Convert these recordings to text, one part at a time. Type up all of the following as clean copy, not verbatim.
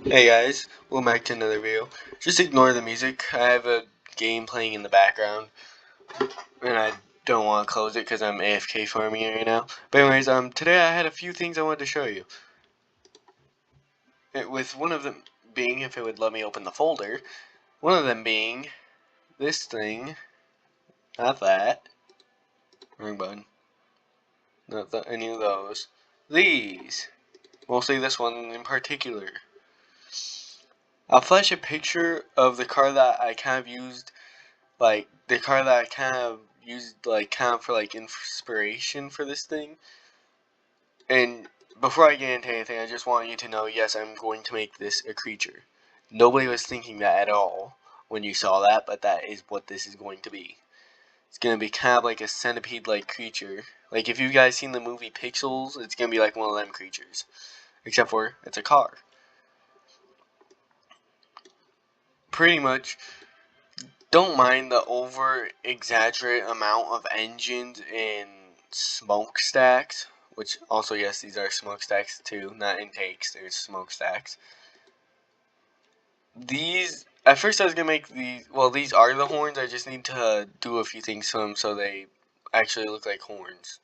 Hey guys, welcome back to another video. Just ignore the music. I have a game playing in the background, and I don't want to close it because I'm AFK farming right now. But anyways, today I had a few things I wanted to show you. With one of them being, if it would let me open the folder, one of them being this thing, not that, wrong button, not any of those. These, mostly this one in particular. I'll flash a picture of the car that I kind of used. Like, the car that I kind of used, like, kind of for, like, inspiration for this thing. And before I get into anything, I just want you to know, yes, I'm going to make this a creature. Nobody was thinking that at all when you saw that, but that is what this is going to be. It's going to be kind of like a centipede-like creature. Like, if you guys seen the movie Pixels, it's going to be like one of them creatures. Except for, it's a car. Pretty much, don't mind the over-exaggerate amount of engines and smokestacks, which also, yes, these are smokestacks too, not intakes, they're smokestacks. These, at first I was going to make these, well, these are the horns, I just need to do a few things to them so they actually look like horns,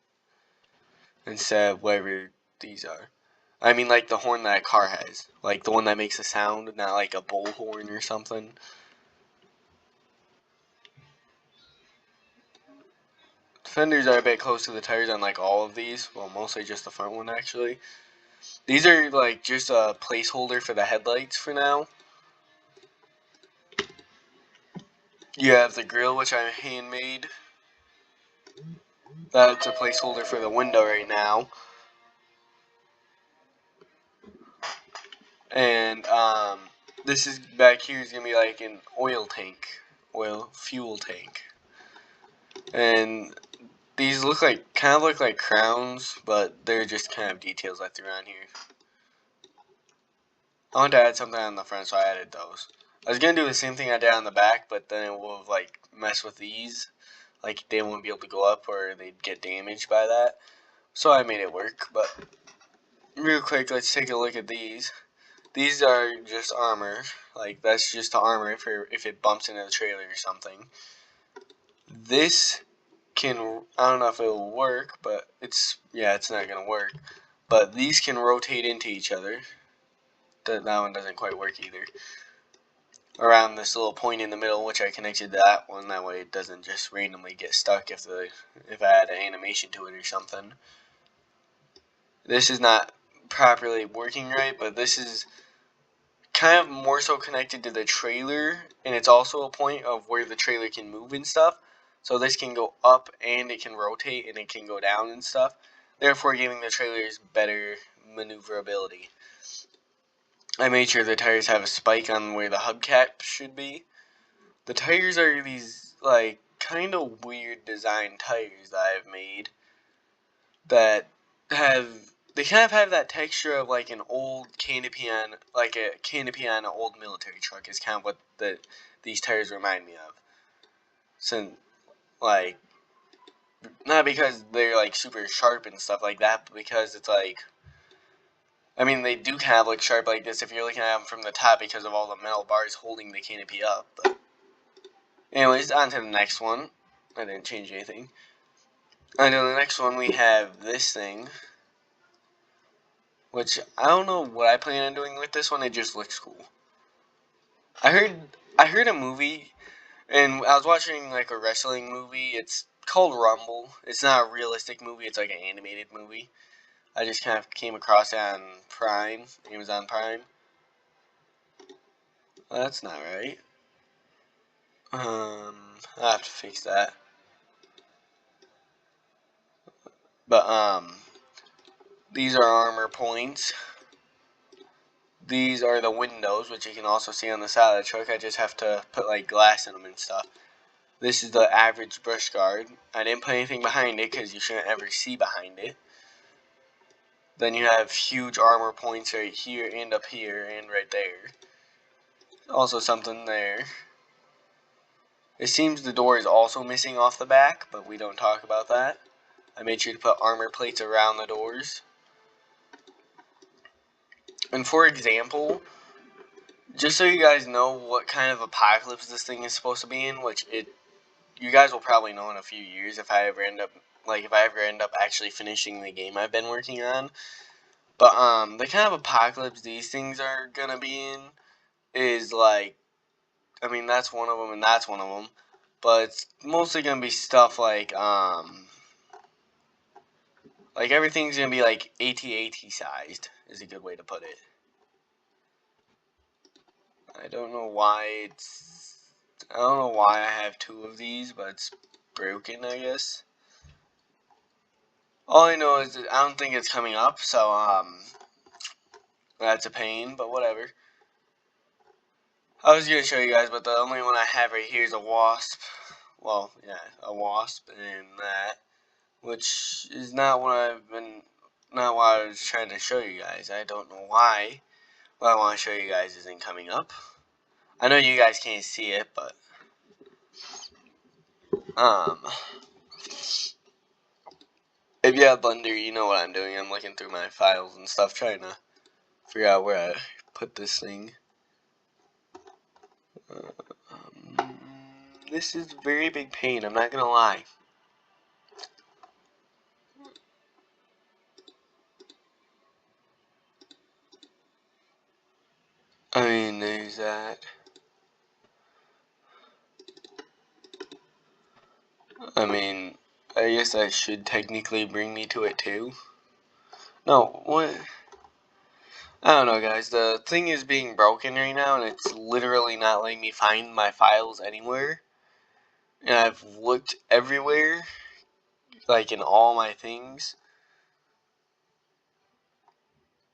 instead of whatever these are. I mean like the horn that a car has, like the one that makes a sound, not like a bullhorn or something. Fenders are a bit close to the tires on like all of these. Well, mostly just the front one actually. These are like just a placeholder for the headlights for now. You have the grill, which I handmade. That's a placeholder for the window right now. And this is back here is gonna be like an oil tank, fuel tank. And these look like kind of look like crowns, but they're just kind of details I threw on here. I wanted to add something on the front, so I added those. I was gonna do the same thing I did on the back, but then it will like mess with these. Like they won't be able to go up, or they'd get damaged by that. So I made it work. But real quick, let's take a look at these. These are just armor. Like that's just the armor for if it bumps into the trailer or something. This can, I don't know if it will work, but it's not gonna work. But these can rotate into each other. That one doesn't quite work either. Around this little point in the middle, which I connected to that one. That way it doesn't just randomly get stuck if I add an animation to it or something. This is not properly working right, but this is kind of more so connected to the trailer, and it's also a point of where the trailer can move and stuff. So this can go up and it can rotate and it can go down and stuff, therefore giving the trailers better maneuverability. I made sure the tires have a spike on where the hubcap should be. The tires are these like kind of weird design tires that I've made that they kind of have that texture of like an old canopy on an old military truck is kind of what these tires remind me of. So like not because they're like super sharp and stuff like that, but because it's like, I mean, they do kind of look sharp like this if you're looking at them from the top because of all the metal bars holding the canopy up. But anyways, on to the next one. I didn't change anything. On to the next one, we have this thing, which I don't know what I plan on doing with this one. It just looks cool. I heard a movie, and I was watching like a wrestling movie. It's called Rumble. It's not a realistic movie. It's like an animated movie. I just kind of came across it on Prime, Amazon Prime. Well, that's not right. I have to fix that. But these are armor points. These are the windows, which you can also see on the side of the truck. I just have to put like glass in them and stuff. This is the average brush guard. I didn't put anything behind it because you shouldn't ever see behind it. Then you have huge armor points right here and up here and right there. Also something there. It seems the door is also missing off the back, but we don't talk about that. I made sure to put armor plates around the doors. And for example, just so you guys know what kind of apocalypse this thing is supposed to be in, which you guys will probably know in a few years if I ever end up actually finishing the game I've been working on. But the kind of apocalypse these things are gonna be in is like, I mean, that's one of them and that's one of them, but it's mostly gonna be stuff like everything's gonna be like AT-AT sized is a good way to put it. I don't know why I have two of these, but it's broken, I guess. All I know is that I don't think it's coming up, so that's a pain, but whatever. I was gonna show you guys, but the only one I have right here is a wasp. Well, yeah, a wasp, and that, which is not what I was trying to show you guys. I don't know why. What I want to show you guys isn't coming up. I know you guys can't see it, but if you have Blender, you know what I'm doing. I'm looking through my files and stuff, trying to figure out where I put this thing. This is a very big pain, I'm not gonna lie. I mean, there's that. I mean, I guess that should technically bring me to it too. No, what? I don't know, guys. The thing is being broken right now, and it's literally not letting me find my files anywhere. And I've looked everywhere, like in all my things,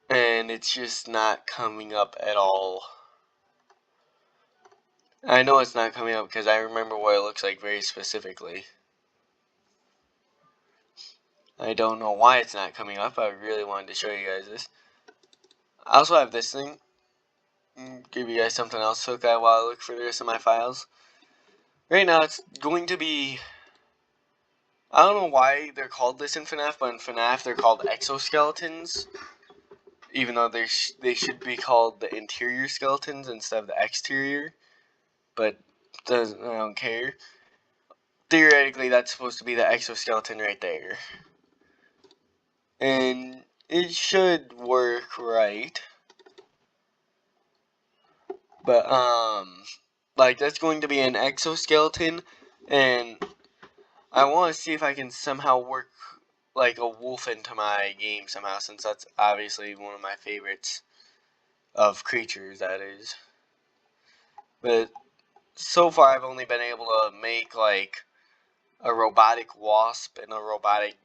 and it's just not coming up at all. I know it's not coming up because I remember what it looks like very specifically. I don't know why it's not coming up. I really wanted to show you guys this. I also have this thing. Give you guys something else to look at while I look for the rest of my files. Right now it's going to be, I don't know why they're called this in FNAF, but in FNAF they're called exoskeletons. Even though they should be called the interior skeletons instead of the exterior. But I don't care. Theoretically, that's supposed to be the exoskeleton right there. And it should work right. But, like, that's going to be an exoskeleton, and I want to see if I can somehow work, like, a wolf into my game somehow, since that's obviously one of my favorites of creatures, that is. But so far, I've only been able to make, like, a robotic wasp and a robotic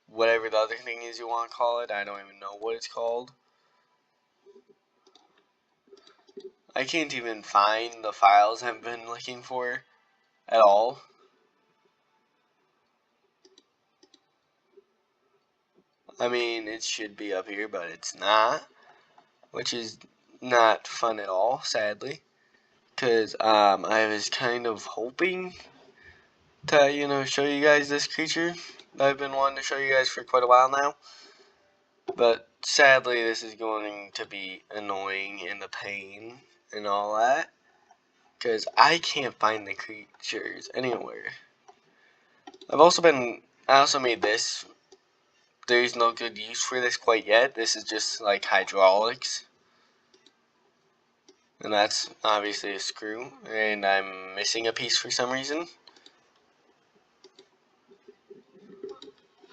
whatever the other thing is you want to call it. I don't even know what it's called. I can't even find the files I've been looking for at all. I mean, it should be up here, but it's not, which is not fun at all, sadly, because I was kind of hoping to, show you guys this creature that I've been wanting to show you guys for quite a while now, but sadly this is going to be annoying and a pain and all that, because I can't find the creatures anywhere. I also made this. There's no good use for this quite yet. This is just like hydraulics. And that's obviously a screw. And I'm missing a piece for some reason.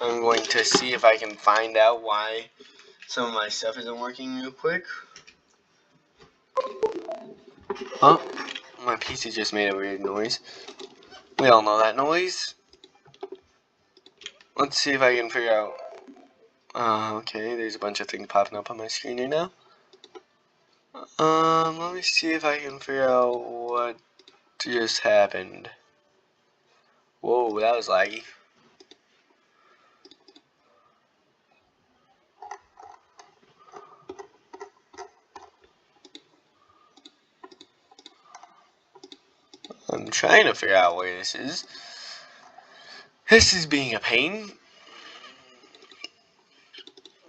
I'm going to see if I can find out why some of my stuff isn't working real quick. Oh, my PC just made a weird noise. We all know that noise. Let's see if I can figure out. Okay, there's a bunch of things popping up on my screen right now. Let me see if I can figure out what just happened. Whoa, that was laggy. I'm trying to figure out where this is. This is being a pain.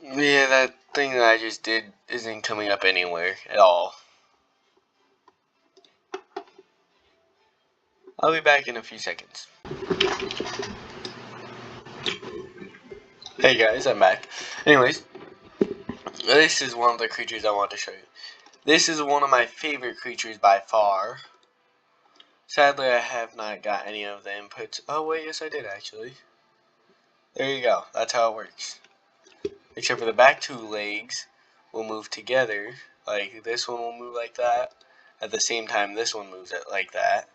Yeah, that thing that I just did isn't coming up anywhere at all. I'll be back in a few seconds. Hey guys, I'm back. Anyways, this is one of the creatures I want to show you. This is one of my favorite creatures by far. Sadly, I have not got any of the inputs. Oh wait, yes I did actually. There you go. That's how it works. Except for the back two legs will move together. Like this one will move like that. At the same time, this one moves it like that.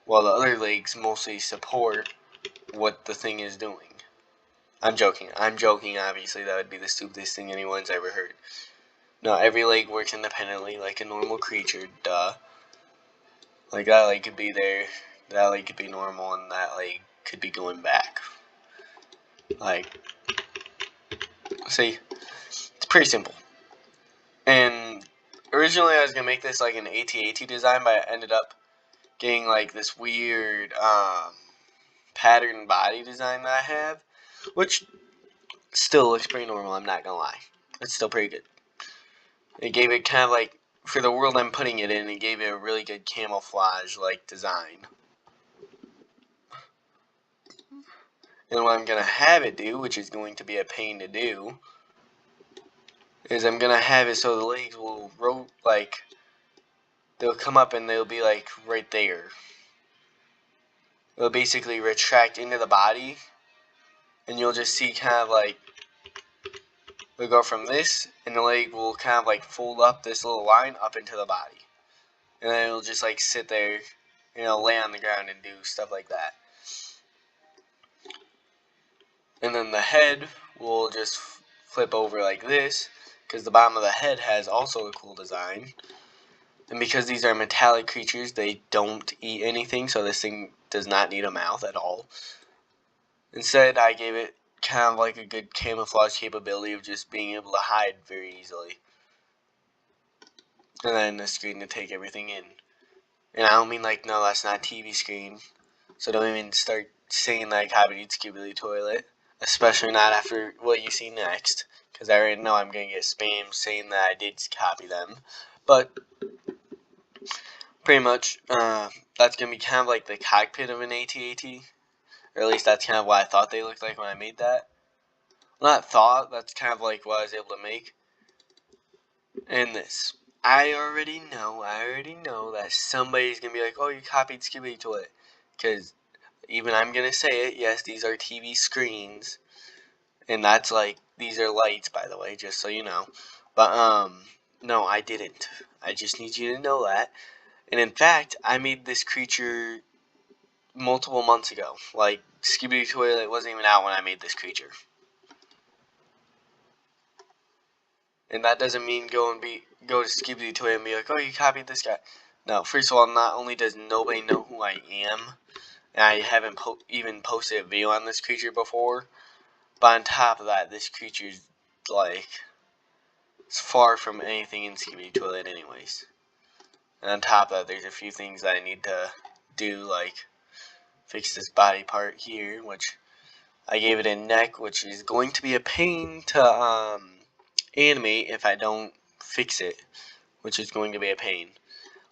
While the other legs mostly support what the thing is doing. I'm joking. Obviously, that would be the stupidest thing anyone's ever heard. No, every leg works independently like a normal creature. Duh. Like that leg could be there, that leg could be normal, and that leg could be going back. Like, see, it's pretty simple. And originally I was gonna make this like an AT-AT design, but I ended up getting like this weird pattern body design that I have, which still looks pretty normal. I'm not gonna lie, it's still pretty good. It gave it kind of like, for the world I'm putting it in, it gave it a really good camouflage like design. And what I'm going to have it do, which is going to be a pain to do, is I'm going to have it so the legs will they'll come up and they'll be like right there. They'll basically retract into the body, and you'll just see kind of like, they'll go from this, and the leg will kind of like fold up this little line up into the body. And then it'll just like sit there, you know, lay on the ground and do stuff like that. And then the head will just flip over like this, because the bottom of the head has also a cool design. And because these are metallic creatures, they don't eat anything, so this thing does not need a mouth at all. Instead, I gave it kind of like a good camouflage capability of just being able to hide very easily. And then the screen to take everything in. And I don't mean like, no, that's not a TV screen. So don't even start saying that I copied Skibidi Toilet. Especially not after what you see next. Because I already know I'm going to get spam saying that I did copy them. But pretty much, that's going to be kind of like the cockpit of an AT-AT. Or at least that's kind of what I thought they looked like when I made that. Well, not thought, that's kind of like what I was able to make. And this. I already know that somebody's going to be like, oh, you copied Skibidi Toilet. Because even I'm going to say it, yes, these are TV screens. And that's like, these are lights, by the way, just so you know. But, no, I didn't. I just need you to know that. And in fact, I made this creature multiple months ago. Like, Skibidi Toilet wasn't even out when I made this creature. And that doesn't mean go to Skibidi Toilet and be like, oh, you copied this guy. No, first of all, not only does nobody know who I am, and I haven't even posted a video on this creature before, but on top of that, this creature's like, it's far from anything in Skibidi Toilet anyways. And on top of that, there's a few things that I need to do, like fix this body part here, which I gave it a neck, which is going to be a pain to animate if I don't fix it, which is going to be a pain.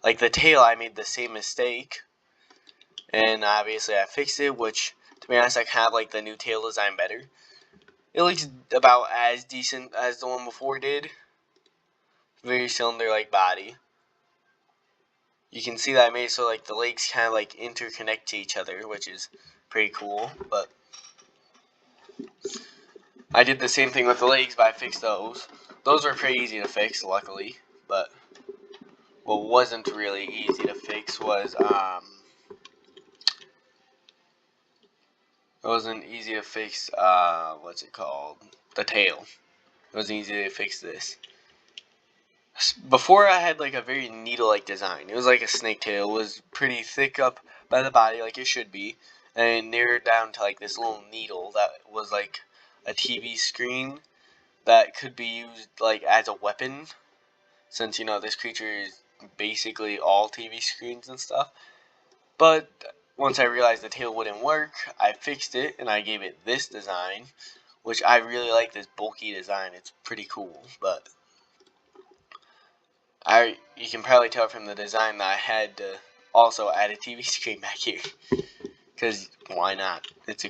Like the tail, I made the same mistake, and obviously I fixed it, which, to be honest, I kind of like the new tail design better. It looks about as decent as the one before did. Very cylinder-like body. You can see that I made it so like the legs kind of like interconnect to each other, which is pretty cool. But I did the same thing with the legs, but I fixed those. Those were pretty easy to fix, luckily. But what wasn't really easy to fix was what's it called? The tail. It wasn't easy to fix this. Before, I had like a very needle-like design. It was like a snake tail. It was pretty thick up by the body, like it should be, and it narrowed down to like this little needle that was like a TV screen that could be used like as a weapon, since, you know, this creature is basically all TV screens and stuff. But once I realized the tail wouldn't work, I fixed it and I gave it this design, which I really like. This bulky design. It's pretty cool. But you can probably tell from the design that I had to also add a TV screen back here. Because why not? It's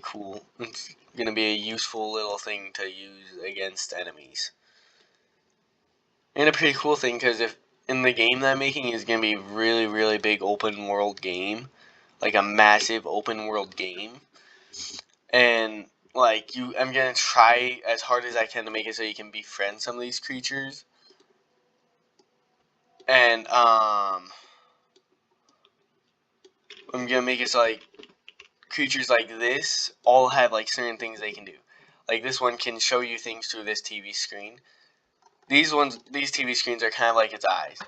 gonna be a useful little thing to use against enemies. And a pretty cool thing, because if in the game that I'm making is gonna be really, really big open world game, like a massive open world game, and like I'm gonna try as hard as I can to make it so you can befriend some of these creatures, and I'm gonna make it so like creatures like this all have like certain things they can do. Like this one can show you things through this TV screen. These TV screens are kind of like its eyes.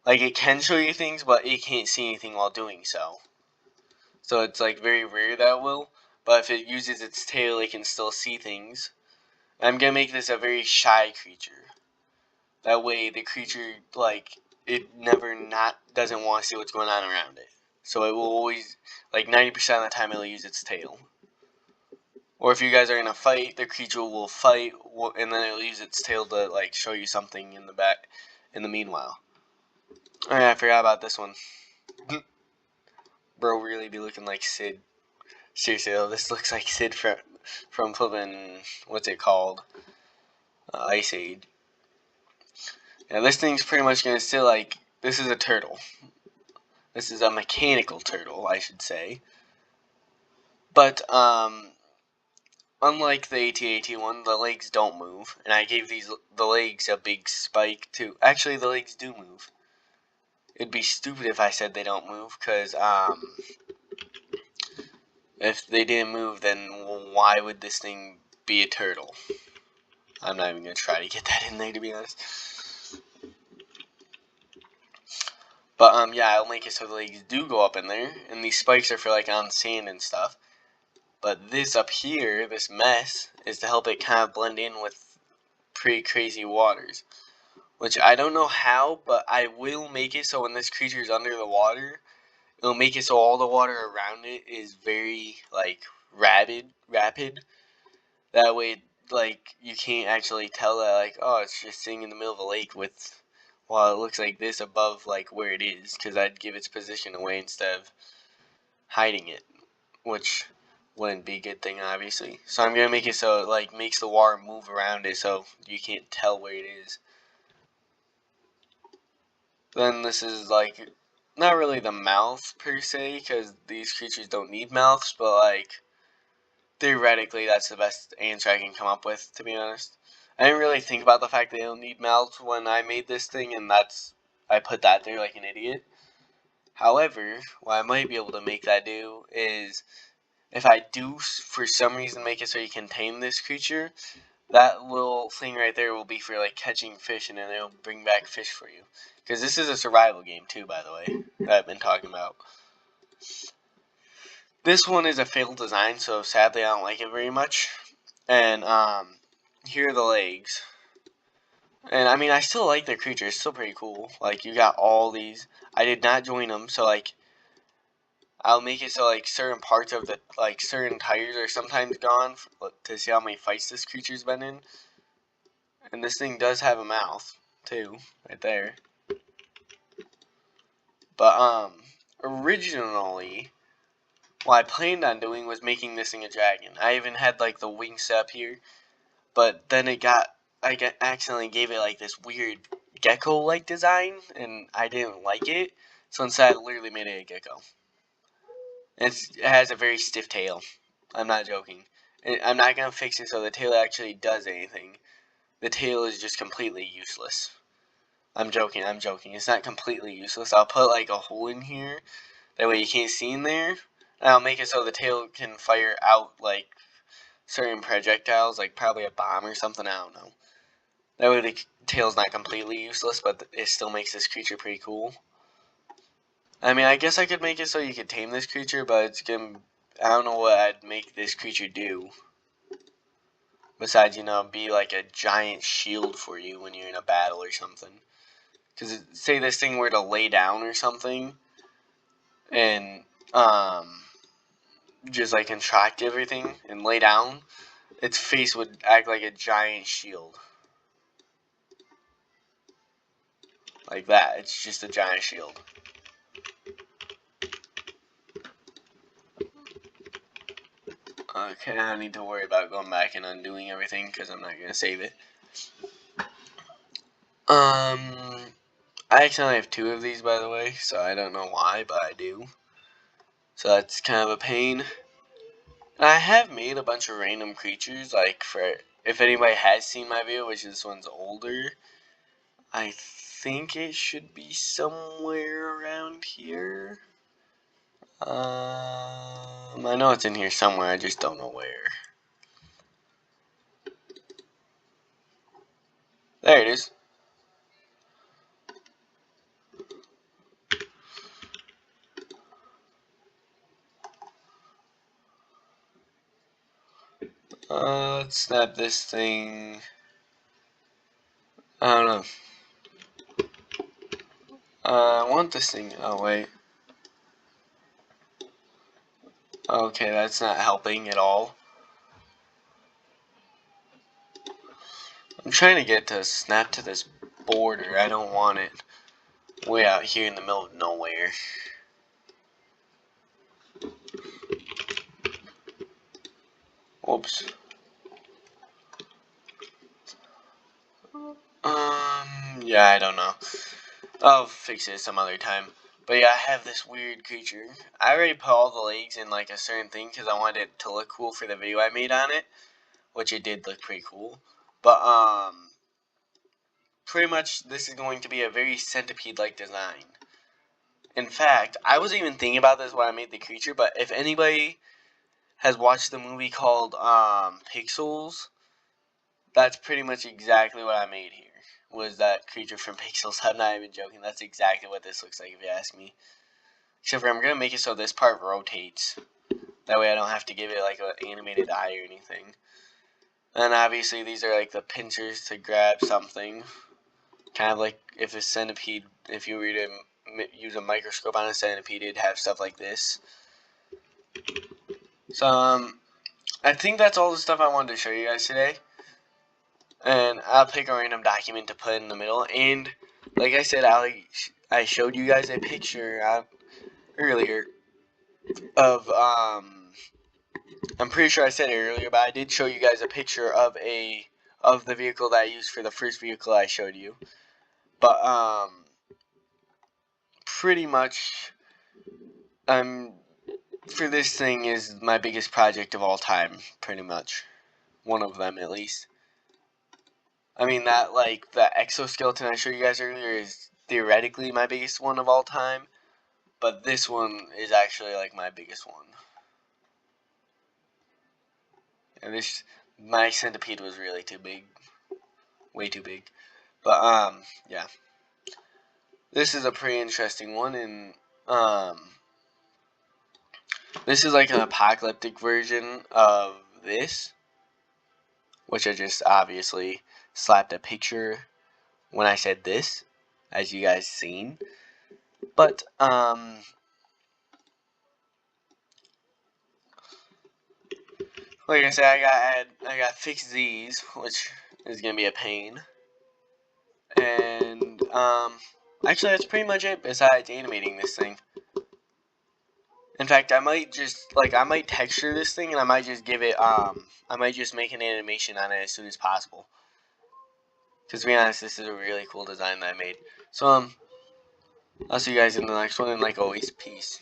Like it can show you things, but it can't see anything while doing so. So it's like very rare that it will. But if it uses its tail, it can still see things. I'm gonna make this a very shy creature. That way, the creature it never doesn't want to see what's going on around it. So it will always 90% of the time it'll use its tail. Or if you guys are in a fight, the creature will fight, and then it'll use its tail to show you something in the back. In the meanwhile, alright, I forgot about this one. Bro, really be looking like Sid. Seriously, though, this looks like Sid from flipping, what's it called? Ice Age. Yeah, this thing's pretty much gonna still this is a turtle. This is a mechanical turtle, I should say. But unlike the AT-AT one, the legs don't move, and I gave the legs a big spike too. Actually, the legs do move. It'd be stupid if I said they don't move, because if they didn't move, then why would this thing be a turtle? I'm not even gonna try to get that in there, to be honest. But yeah, I'll make it so the legs do go up in there, and these spikes are for on sand and stuff. But this up here, this mess, is to help it kind of blend in with pretty crazy waters. Which I don't know how, but I will make it so when this creature is under the water, it'll make it so all the water around it is very rapid. That way, you can't actually tell that oh, it's just sitting in the middle of a lake with, well, it looks like this above where it is, because I'd give its position away instead of hiding it, which wouldn't be a good thing, obviously. So I'm gonna make it so it makes the water move around it so you can't tell where it is. Then this is not really the mouth per se, because these creatures don't need mouths, but theoretically that's the best answer I can come up with, to be honest. I didn't really think about the fact they don't need mouths when I made this thing, and I put that there like an idiot. However, what I might be able to make that do is, if I do for some reason make it so you can tame this creature, that little thing right there will be for catching fish, and then it'll bring back fish for you. Because this is a survival game too, by the way, that I've been talking about. This one is a failed design, so sadly I don't like it very much. And here are the legs. And I mean, I still like the creature. It's still pretty cool. You got all these. I did not join them, so I'll make it so certain parts of the certain tires are sometimes gone to see how many fights this creature's been in. And this thing does have a mouth too, right there. But originally, what I planned on doing was making this thing a dragon. I even had the wing set up here, but then I accidentally gave it this weird gecko-like design, and I didn't like it. So instead, I literally made it a gecko. It has a very stiff tail. I'm not joking. I'm not gonna fix it so the tail actually does anything. The tail is just completely useless. I'm joking. It's not completely useless. I'll put a hole in here. That way you can't see in there. And I'll make it so the tail can fire out certain projectiles, probably a bomb or something. I don't know. That way the tail's not completely useless, but it still makes this creature pretty cool. I mean, I guess I could make it so you could tame this creature, but it's gonna... I don't know what I'd make this creature do. Besides, be a giant shield for you when you're in a battle or something. Because say this thing were to lay down or something, and just contract everything and lay down, its face would act like a giant shield. Like that. It's just a giant shield. Okay, I need to worry about going back and undoing everything because I'm not going to save it. I accidentally have 2 of these, by the way, so I don't know why, but I do. So that's kind of a pain. And I have made a bunch of random creatures, like for if anybody has seen my video, which this one's older, I think it should be somewhere around here. I know it's in here somewhere, I just don't know where. There it is. Let's snap this thing. I don't know. I want this thing. Oh, wait. Okay, that's not helping at all. I'm trying to get to snap to this border. I don't want it way out here in the middle of nowhere. Whoops. Yeah, I don't know. I'll fix it some other time. But yeah, I have this weird creature. I already put all the legs in like a certain thing because I wanted it to look cool for the video I made on it, which it did look pretty cool. But pretty much this is going to be a very centipede-like design. In fact, I wasn't even thinking about this when I made the creature, but if anybody has watched the movie called Pixels, that's pretty much exactly what I made here. Was that creature from Pixels. I'm not even joking. That's exactly what this looks like if you ask me. Except for I'm going to make it so this part rotates. That way I don't have to give it like an animated eye or anything. And obviously these are like the pincers to grab something. Kind of like if a centipede, if you were to use a microscope on a centipede, it'd have stuff like this. So, I think that's all the stuff I wanted to show you guys today. And I'll pick a random document to put in the middle. And like I said, I showed you guys a picture earlier of I'm pretty sure I said it earlier, but I did show you guys a picture of the vehicle that I used for the first vehicle I showed you. But pretty much for this thing is my biggest project of all time, pretty much. One of them at least. I mean that like the exoskeleton I showed you guys earlier is theoretically my biggest one of all time, but this one is actually like my biggest one. And my centipede was really too big. Way too big. But yeah. This is a pretty interesting one, and this is like an apocalyptic version of this, which I just obviously slapped a picture when I said this, as you guys seen. But like I said, I got to fix these, which is gonna be a pain. And actually that's pretty much it. Besides animating this thing. In fact, I might just I might texture this thing, and I might just give it I might just make an animation on it as soon as possible. Because to be honest, this is a really cool design that I made. So I'll see you guys in the next one, and like always, peace.